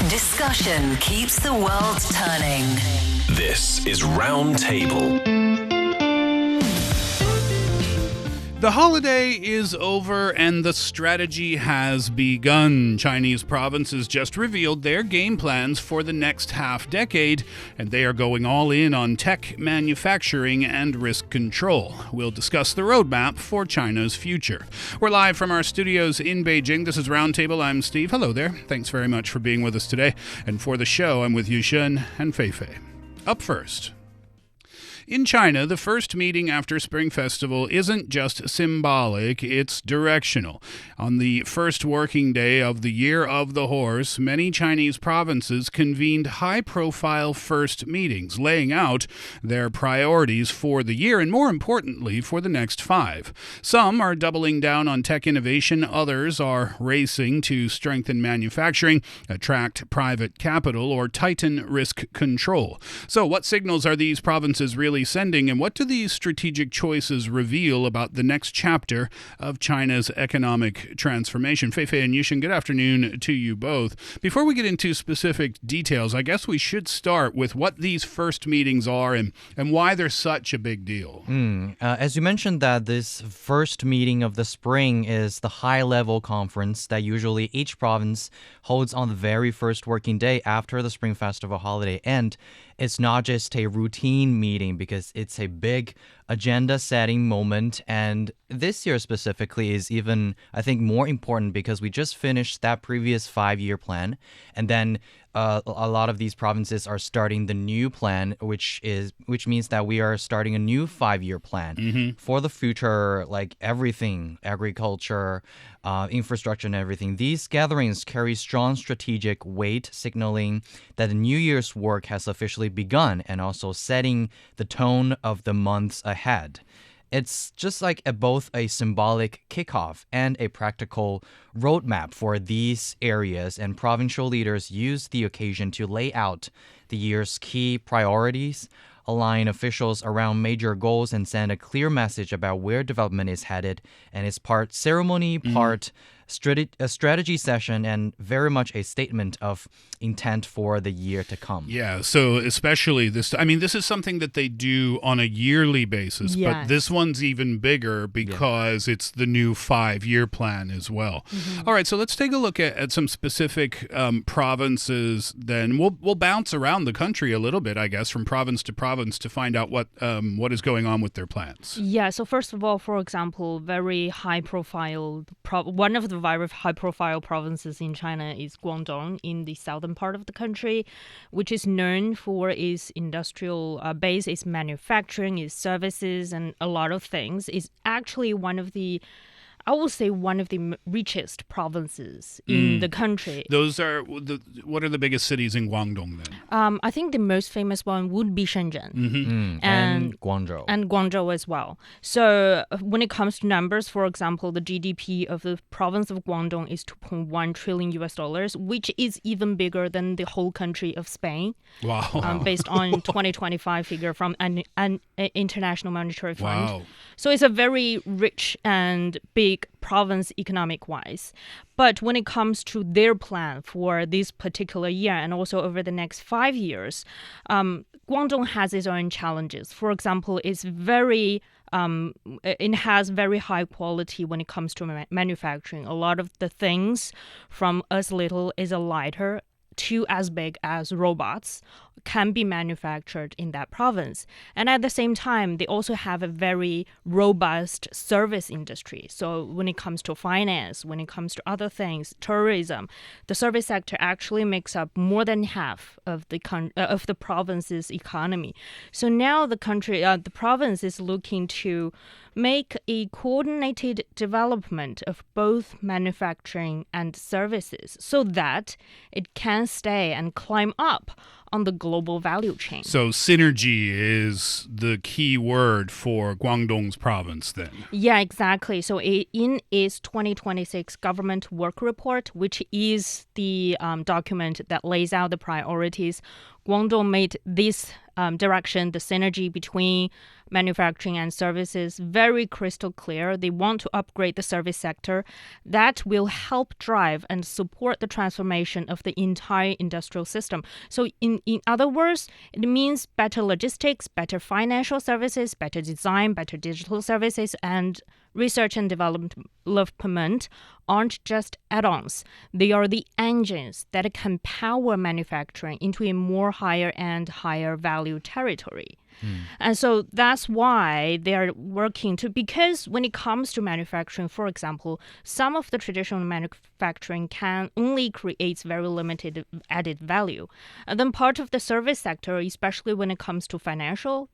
Discussion keeps the world turning. This is Roundtable. The holiday is over and the strategy has begun. Chinese provinces just revealed their game plans for the next half-decade, and they are going all in on tech, manufacturing, and risk control. We'll discuss the roadmap for China's future. We're live from our studios in Beijing. This is Roundtable. I'm Steve. Hello there. Thanks very much for being with us today. And for the show, I'm with Yushun and Fei Fei. Up first. In China, the first meeting after Spring Festival isn't just symbolic, it's directional. On the first working day of the Year of the Horse, many Chinese provinces convened high-profile first meetings, laying out their priorities for the year and, more importantly, for the next 5. Some are doubling down on tech innovation, others are racing to strengthen manufacturing, attract private capital, or tighten risk control. So what signals are these provinces really sending, and what do these strategic choices reveal about the next chapter of China's economic transformation? Fei Fei and Yushun, good afternoon to you both. Before we get into specific details, I guess we should start with what these first meetings are and why they're such a big deal. As you mentioned, that this first meeting of the spring is the high-level conference that usually each province holds on the very first working day after the Spring Festival holiday. And it's not just a routine meeting because it's a big agenda-setting moment. And this year specifically is even, I think, more important because we just finished that previous 5-year plan. And then a lot of these provinces are starting the new plan, which means that we are starting a new 5-year plan for the future, like everything, agriculture, infrastructure and everything. These gatherings carry strong strategic weight, signaling that the New Year's work has officially begun and also setting the tone of the months ahead. It's just like both a symbolic kickoff and a practical roadmap for these areas, and provincial leaders use the occasion to lay out the year's key priorities, align officials around major goals, and send a clear message about where development is headed. And it's part ceremony, part a strategy session, and very much a statement of intent for the year to come. Yeah, so especially this is something that they do on a yearly basis, but this one's even bigger because it's the new 5-year plan as well. All right, so let's take a look at some specific provinces then. We'll bounce around the country a little bit, I guess, from province to province to find out what is going on with their plans. Yeah, so first of all, for example, very high-profile, one of the very high-profile provinces in China is Guangdong in the southern part of the country, which is known for its industrial base, its manufacturing, its services, and a lot of things. It's actually one of the richest provinces in the country. What are the biggest cities in Guangdong then? I think the most famous one would be Shenzhen. And Guangzhou. And Guangzhou as well. So when it comes to numbers, for example, the GDP of the province of Guangdong is $2.1 trillion, which is even bigger than the whole country of Spain. Wow. Based on 2025 figure from an International Monetary Fund. Wow. So it's a very rich and big province economic-wise. But when it comes to their plan for this particular year and also over the next 5 years, Guangdong has its own challenges. For example, it has very high quality when it comes to manufacturing. A lot of the things from as little as a lighter to as big as robots can be manufactured in that province. And at the same time, they also have a very robust service industry. So when it comes to finance, when it comes to other things, tourism, the service sector actually makes up more than half of the province's economy. So now the province is looking to make a coordinated development of both manufacturing and services so that it can stay and climb up on the global value chain. So synergy is the key word for Guangdong's province then. Yeah, exactly. So in its 2026 government work report, which is the document that lays out the priorities, Guangdong made this direction, the synergy between manufacturing and services very crystal clear. They want to upgrade the service sector. That will help drive and support the transformation of the entire industrial system. So in other words, it means better logistics, better financial services, better design, better digital services, and research and development aren't just add-ons. They are the engines that can power manufacturing into a more higher and higher value territory. And so that's why they're working because when it comes to manufacturing, for example, some of the traditional manufacturing can only create very limited added value. And then part of the service sector, especially when it comes to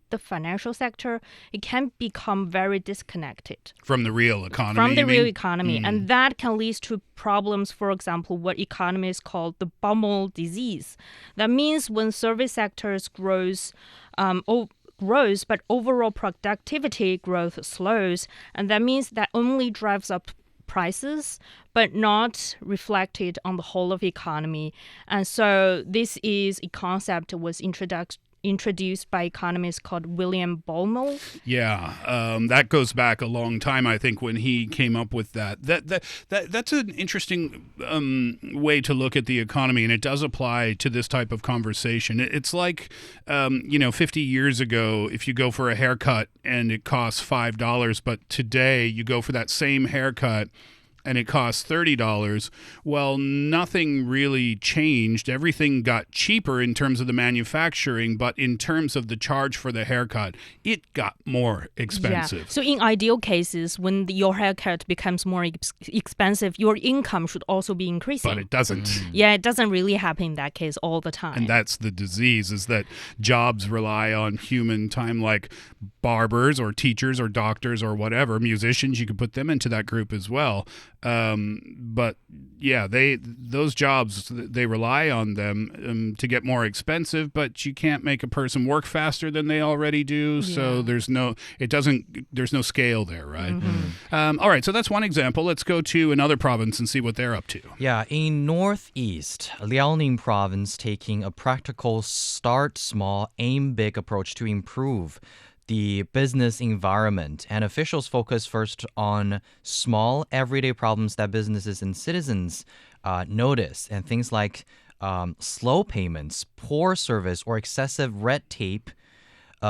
the financial sector, it can become very disconnected. From the real economy, From the real economy. And that can lead to problems, for example, what economists call the bubble disease. That means when service sectors grows, but overall productivity growth slows, and that means that only drives up prices, but not reflected on the whole of the economy. And so this is a concept that was introduced by economist called William Baumol. Yeah, that goes back a long time, I think, when he came up with that. That's an interesting way to look at the economy, and it does apply to this type of conversation. It's like, 50 years ago, if you go for a haircut and it costs $5, but today you go for that same haircut and it costs $30, well, nothing really changed. Everything got cheaper in terms of the manufacturing, but in terms of the charge for the haircut, it got more expensive. Yeah. So in ideal cases, when your haircut becomes more expensive, your income should also be increasing. But it doesn't. Yeah, it doesn't really happen in that case all the time. And that's the disease, is that jobs rely on human time, like barbers or teachers or doctors or whatever, musicians, you could put them into that group as well. But yeah, those jobs, they rely on them to get more expensive, but you can't make a person work faster than they already do. Yeah. So there's no scale there, right? All right, so that's one example. Let's go to another province and see what they're up to. Yeah, in Northeast, Liaoning province taking a practical start small, aim big approach to improve the business environment, and officials focus first on small everyday problems that businesses and citizens notice, and things like slow payments, poor service, or excessive red tape.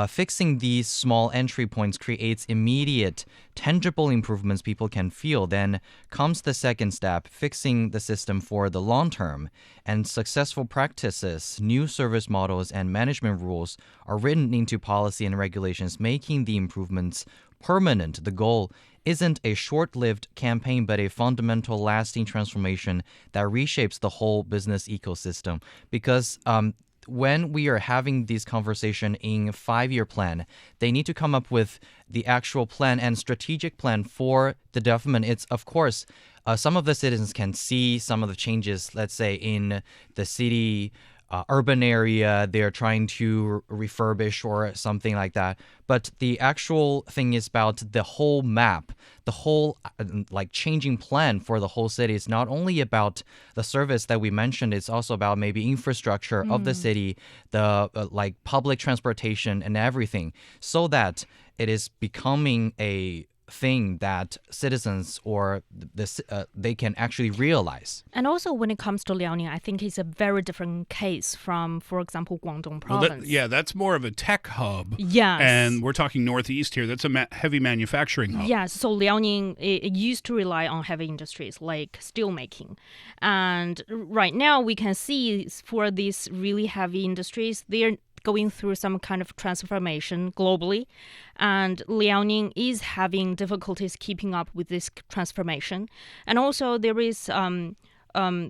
Fixing these small entry points creates immediate, tangible improvements people can feel. Then comes the second step, fixing the system for the long term. And successful practices, new service models, and management rules are written into policy and regulations, making the improvements permanent. The goal isn't a short-lived campaign, but a fundamental, lasting transformation that reshapes the whole business ecosystem. Because when we are having this conversation in a 5-year plan, they need to come up with the actual plan and strategic plan for the development. It's, of course, some of the citizens can see some of the changes, let's say, in the city, urban area, they're trying to refurbish or something like that. But the actual thing is about the whole map, the whole changing plan for the whole city. It's not only about the service that we mentioned, it's also about maybe infrastructure of the city, the public transportation and everything, so that it is becoming a thing that citizens or they can actually realize. And also when it comes to Liaoning, I think it's a very different case from, for example, Guangdong province. That's more of a tech hub. Yes. And we're talking Northeast here. That's a heavy manufacturing hub. Yes. So Liaoning, it used to rely on heavy industries like steel making. And right now we can see for these really heavy industries, they're going through some kind of transformation globally, and Liaoning is having difficulties keeping up with this transformation. And also there is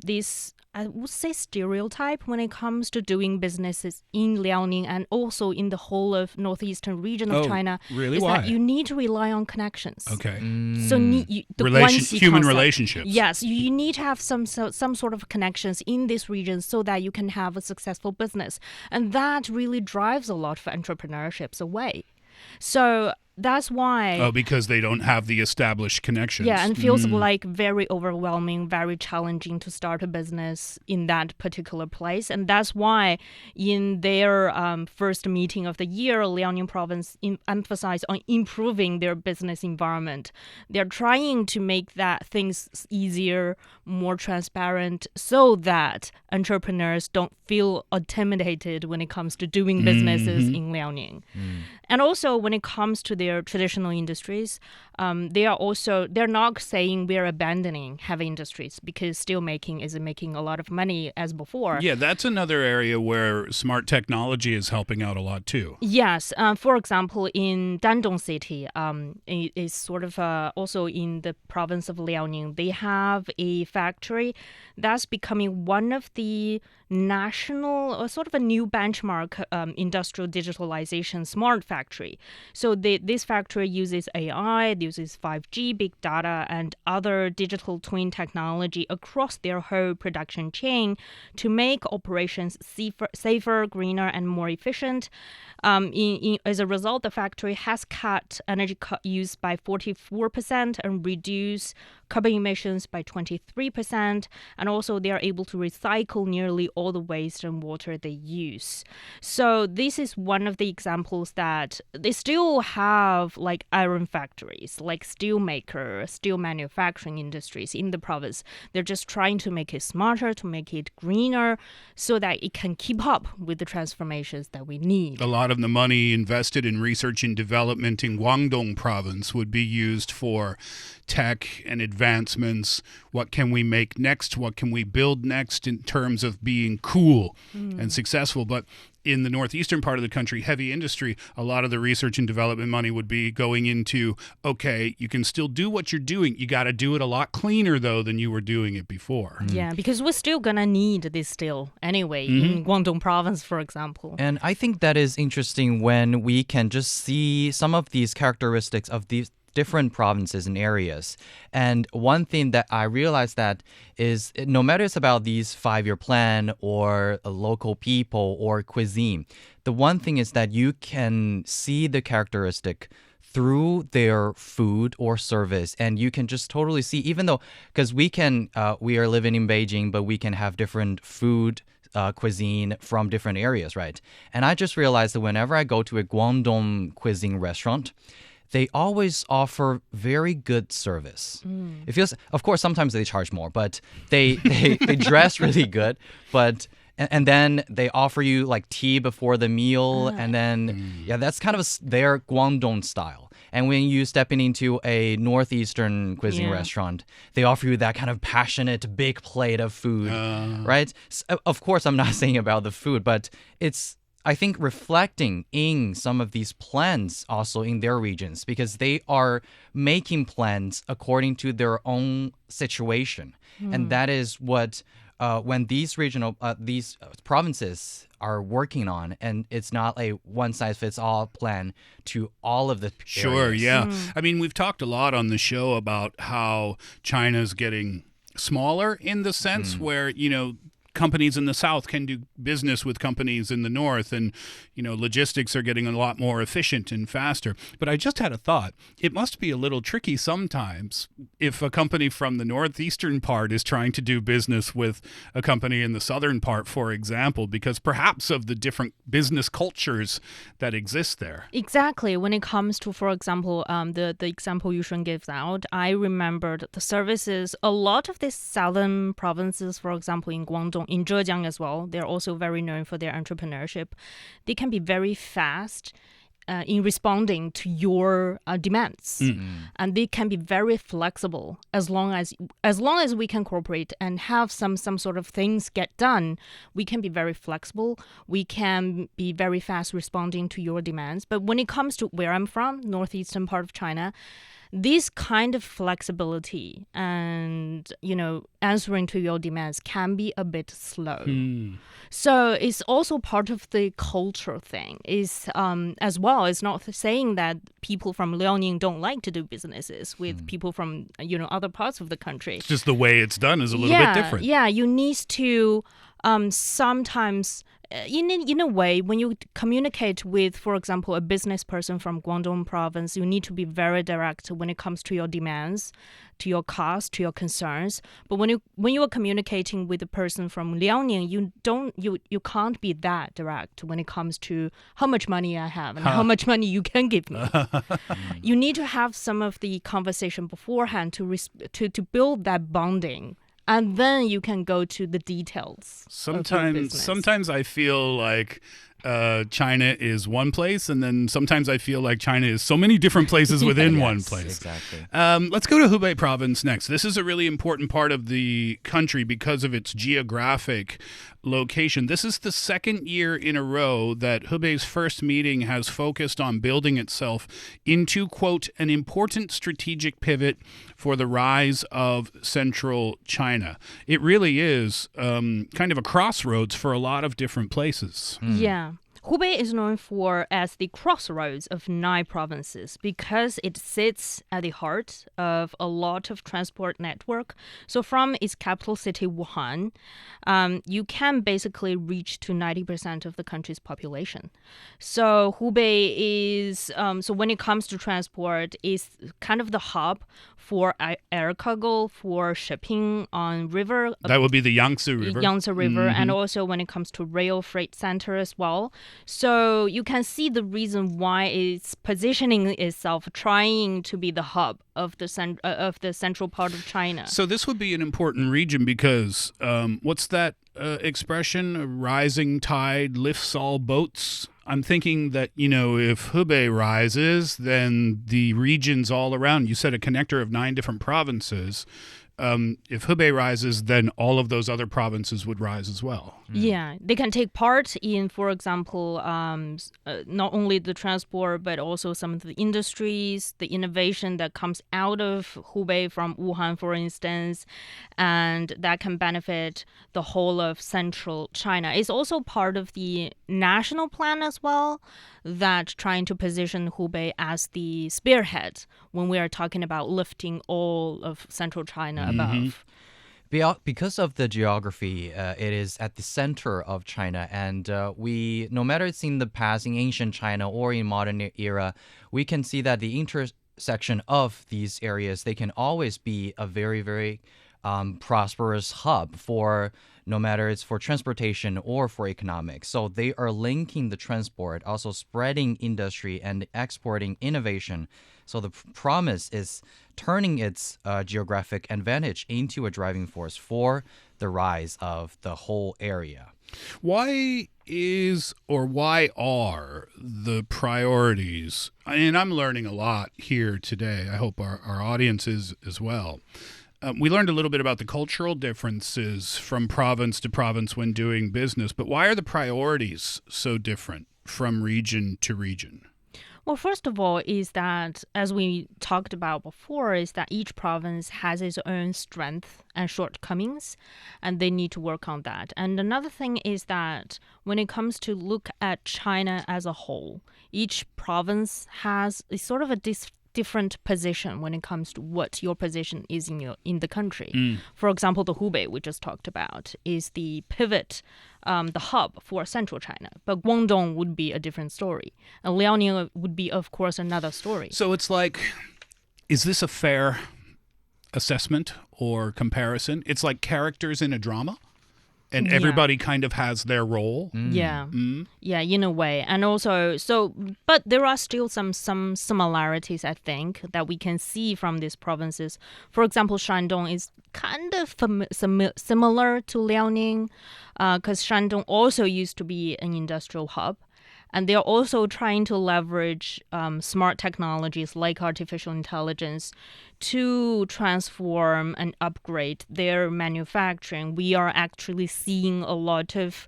this, I would say, stereotype when it comes to doing businesses in Liaoning and also in the whole of northeastern region of China. Really? Is Why? that you need to rely on connections. Okay. So human relationships. Yes, you need to have some sort of connections in this region so that you can have a successful business, and that really drives a lot of entrepreneurships away. So that's why. Oh, because they don't have the established connections. Yeah, and feels like very overwhelming, very challenging to start a business in that particular place. And that's why in their first meeting of the year, Liaoning province emphasized on improving their business environment. They're trying to make that things easier, more transparent, so that entrepreneurs don't feel intimidated when it comes to doing businesses in Liaoning. And also when it comes to their traditional industries, they're not saying we're abandoning heavy industries because steelmaking isn't making a lot of money as before. Yeah, that's another area where smart technology is helping out a lot too. Yes. For example, in Dandong City, it is sort of also in the province of Liaoning, they have a factory that's becoming one of the national, sort of a new benchmark industrial digitalization smart factory. So this factory uses AI, uses 5G, big data, and other digital twin technology across their whole production chain to make operations safer, greener, and more efficient. As a result, the factory has cut energy use by 44% and reduced carbon emissions by 23%. And also, they are able to recycle nearly all the waste and water they use. So this is one of the examples that they still have like iron factories, like steel manufacturing industries in the province. They're just trying to make it smarter, to make it greener, so that it can keep up with the transformations that we need. A lot of the money invested in research and development in Guangdong province would be used for tech and advancements. What can we make next? What can we build next in terms of being cool and successful? But in the northeastern part of the country, heavy industry, a lot of the research and development money would be going into, okay, you can still do what you're doing. You got to do it a lot cleaner, though, than you were doing it before. Yeah, because we're still going to need this steel anyway in Guangdong province, for example. And I think that is interesting when we can just see some of these characteristics of these different provinces and areas. And one thing that I realized that is no matter it's about these 5-year plan or local people or cuisine, the one thing is that you can see the characteristic through their food or service, and you can just totally see, even though, because we are living in Beijing, but we can have different food cuisine from different areas, right? And I just realized that whenever I go to a Guangdong cuisine restaurant, they always offer very good service. It feels, of course, sometimes they charge more, but they dress really good. But and then they offer you like tea before the meal, and then that's kind of their Guangdong style. And when you step into a northeastern cuisine restaurant, they offer you that kind of passionate big plate of food, right? So, of course, I'm not saying about the food, but it's, I think, reflecting in some of these plans also in their regions, because they are making plans according to their own situation. And that is what, when these these provinces are working on, and it's not a one-size-fits-all plan to all of the Sure, areas. yeah. I mean, we've talked a lot on the show about how China's getting smaller in the sense where, companies in the south can do business with companies in the north, and logistics are getting a lot more efficient and faster. But I just had a thought. It must be a little tricky sometimes if a company from the northeastern part is trying to do business with a company in the southern part, for example, because perhaps of the different business cultures that exist there. Exactly. When it comes to, for example, the example Yushun gives out, I remembered the services. A lot of the southern provinces, for example, in Guangdong, in Zhejiang as well, they're also very known for their entrepreneurship. They can be very fast in responding to your demands, and they can be very flexible as long as we can cooperate and have some sort of things get done. We can be very flexible. We can be very fast responding to your demands. But when it comes to where I'm from, northeastern part of China, this kind of flexibility and, answering to your demands can be a bit slow. So it's also part of the culture thing. As well, it's not saying that people from Liaoning don't like to do businesses with people from, other parts of the country. It's just the way it's done is a little bit different. Yeah, you need to sometimes in a way, when you communicate with, for example, a business person from Guangdong province, you need to be very direct when it comes to your demands, to your costs, to your concerns. But when you are communicating with a person from Liaoning, you can't be that direct when it comes to how much money I have and how much money you can give me. You need to have some of the conversation beforehand to build that bonding. And then you can go to the details. Sometimes I feel like China is one place, and then sometimes I feel like China is so many different places within one place. Exactly. Let's go to Hubei province next. This is a really important part of the country because of its geographic location. This is the second year in a row that Hubei's first meeting has focused on building itself into, quote, an important strategic pivot for the rise of central China. It really is kind of a crossroads for a lot of different places. Yeah. Hubei is known as the crossroads of 9 provinces because it sits at the heart of a lot of transport network. So from its capital city, Wuhan, you can basically reach to 90% of the country's population. So Hubei is, so when it comes to transport, is kind of the hub for air cargo, for shipping on river. That would be the Yangtze River. Yangtze River, and also when it comes to rail freight center as well. So you can see the reason why it's positioning itself, trying to be the hub of the central part of China. So this would be an important region because what's that expression? A rising tide lifts all boats. I'm thinking that, if Hubei rises, then the regions all around, you said a connector of 9 different provinces. If Hubei rises, then all of those other provinces would rise as well. Yeah, they can take part in, for example, not only the transport, but also some of the industries, the innovation that comes out of Hubei from Wuhan, for instance, and that can benefit the whole of central China. It's also part of the national plan as well, that trying to position Hubei as the spearhead when we are talking about lifting all of central China above. Because of the geography, it is at the center of China, and no matter it's in the past, in ancient China or in modern era, we can see that the intersection of these areas, they can always be a very, very prosperous hub for no matter it's for transportation or for economics. So they are linking the transport, also spreading industry and exporting innovation. So the promise is turning its geographic advantage into a driving force for the rise of the whole area. Why are the priorities, and I'm learning a lot here today, I hope our audience is as well. We learned a little bit about the cultural differences from province to province when doing business, but why are the priorities so different from region to region? Well, first of all, is that, as we talked about before, is that each province has its own strength and shortcomings, and they need to work on that. And another thing is that when it comes to look at China as a whole, each province has a sort of a different position when it comes to what your position is in the country. For example, the Hubei we just talked about is the pivot, the hub for central China. But Guangdong would be a different story. And Liaoning would be, of course, another story. So it's like, is this a fair assessment or comparison? It's like characters in a drama? And everybody kind of has their role. Yeah, in a way. And also, but there are still some similarities, I think, that we can see from these provinces. For example, Shandong is kind of similar to Liaoning, because Shandong also used to be an industrial hub. And they're also trying to leverage smart technologies like artificial intelligence to transform and upgrade their manufacturing. We are actually seeing a lot of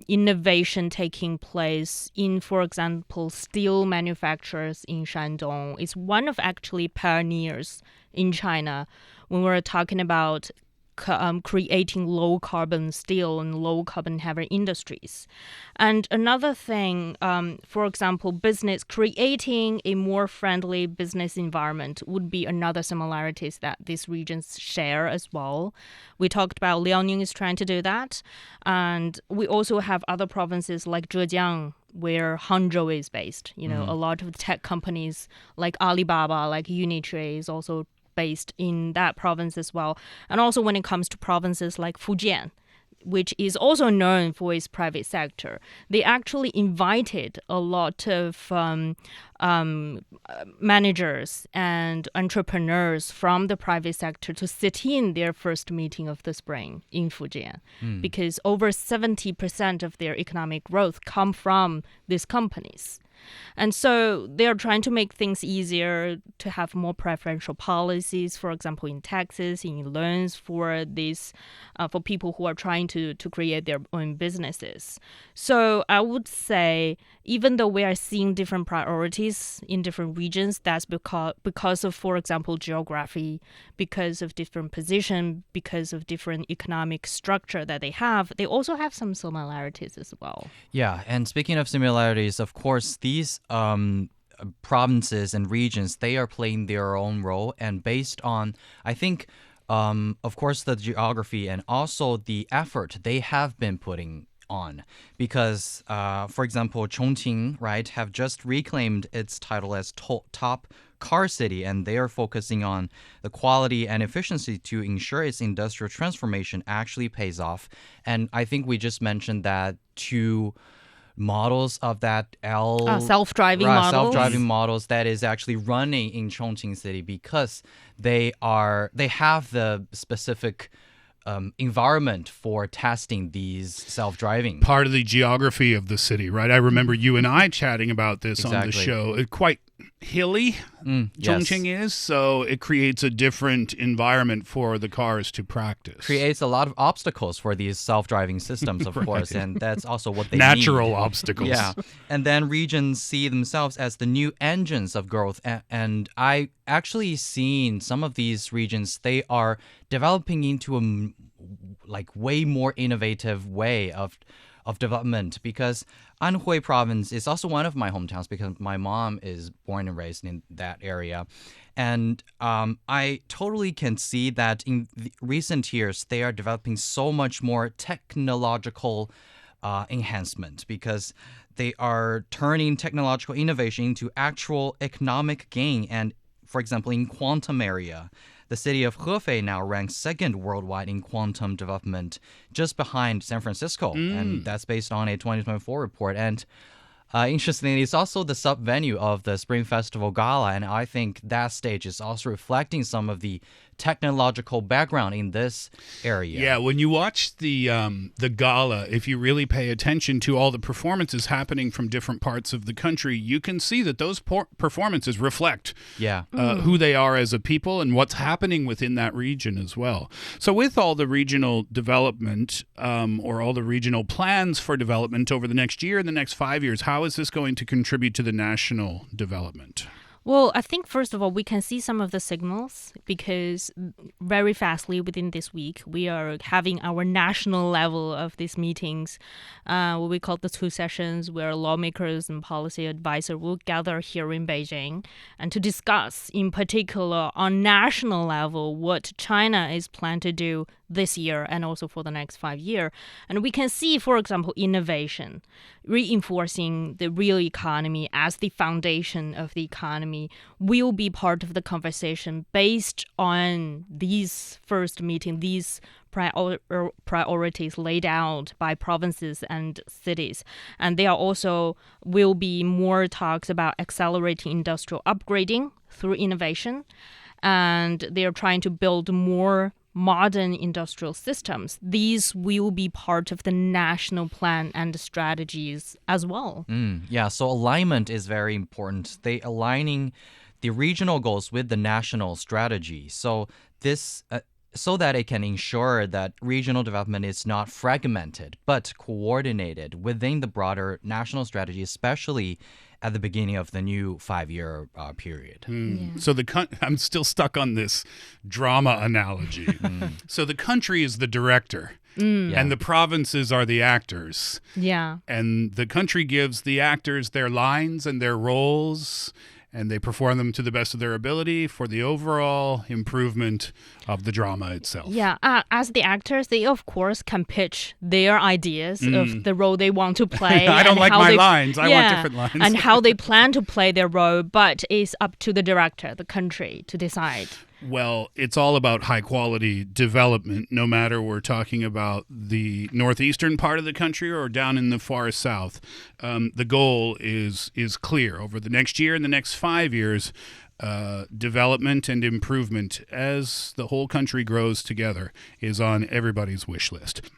innovation taking place in, for example, steel manufacturers in Shandong. It's one of actually pioneers in China when we're talking about creating low carbon steel and low carbon heavy industries. And another thing, for example, business creating a more friendly business environment would be another similarities that these regions share as well. We talked about Liaoning is trying to do that. And we also have other provinces like Zhejiang, where Hangzhou is based. You know, a lot of tech companies like Alibaba, like Unitree is also based in that province as well. And also when it comes to provinces like Fujian, which is also known for its private sector, they actually invited a lot of managers and entrepreneurs from the private sector to sit in their first meeting of the spring in Fujian, because over 70% of their economic growth come from these companies. And so they're trying to make things easier to have more preferential policies, for example, in taxes, in loans for these, for people who are trying to create their own businesses. So I would say, even though we are seeing different priorities in different regions, that's because of, for example, geography, because of different position, because of different economic structure that they have, they also have some similarities as well. Yeah, and speaking of similarities, of course, these provinces and regions, they are playing their own role, and based on, I think, of course, the geography and also the effort they have been putting on. Because, for example, Chongqing, right, have just reclaimed its title as top car city, and they are focusing on the quality and efficiency to ensure its industrial transformation actually pays off. And I think we just mentioned that two models of that self-driving models. Self-driving models that is actually running in Chongqing City because they have the specific environment for testing these self-driving. Part of the geography of the city, right? I remember you and I chatting about this on the show. It's quite hilly, Chongqing is, so it creates a different environment for the cars to practice. Creates a lot of obstacles for these self-driving systems, of course, and that's also what they Natural need. obstacles. Yeah, and then regions see themselves as the new engines of growth, and I actually seen some of these regions, they are developing into a way more innovative way of development, because Anhui province is also one of my hometowns because my mom is born and raised in that area. And I totally can see that in the recent years, they are developing so much more technological enhancement because they are turning technological innovation into actual economic gain. And for example, in quantum area, the city of Hefei now ranks second worldwide in quantum development, just behind San Francisco. And that's based on a 2024 report. And interestingly, it's also the sub-venue of the Spring Festival Gala. And I think that stage is also reflecting some of the technological background in this area. Yeah, when you watch the gala, if you really pay attention to all the performances happening from different parts of the country, you can see that those performances reflect who they are as a people and what's happening within that region as well. So with all the regional development or all the regional plans for development over the next year and the next 5 years, how is this going to contribute to the national development? Well, I think, first of all, we can see some of the signals because very fastly within this week, we are having our national level of these meetings, what we call the 2 sessions, where lawmakers and policy advisors will gather here in Beijing and to discuss, in particular, on national level, what China is planning to do this year and also for the next 5 years. And we can see, for example, innovation, reinforcing the real economy as the foundation of the economy will be part of the conversation based on these first meeting, these priorities laid out by provinces and cities. And there also will be more talks about accelerating industrial upgrading through innovation. And they're trying to build more modern industrial systems. These will be part of the national plan and strategies as well. Yeah, so alignment is very important. They aligning the regional goals with the national strategy. So this so that it can ensure that regional development is not fragmented but coordinated within the broader national strategy, especially at the beginning of the new 5-year period. So I'm still stuck on this drama analogy. So the country is the director. And the provinces are the actors. Yeah. And the country gives the actors their lines and their roles, and they perform them to the best of their ability for the overall improvement of the drama itself. Yeah, as the actors, they of course can pitch their ideas of the role they want to play. I don't and like how my they- lines. I want different lines. and how they plan to play their role, but it's up to the director, the country, to decide. Well, it's all about high quality development, no matter we're talking about the northeastern part of the country or down in the far south. The goal is clear. Over the next year and the next 5 years, development and improvement as the whole country grows together is on everybody's wish list.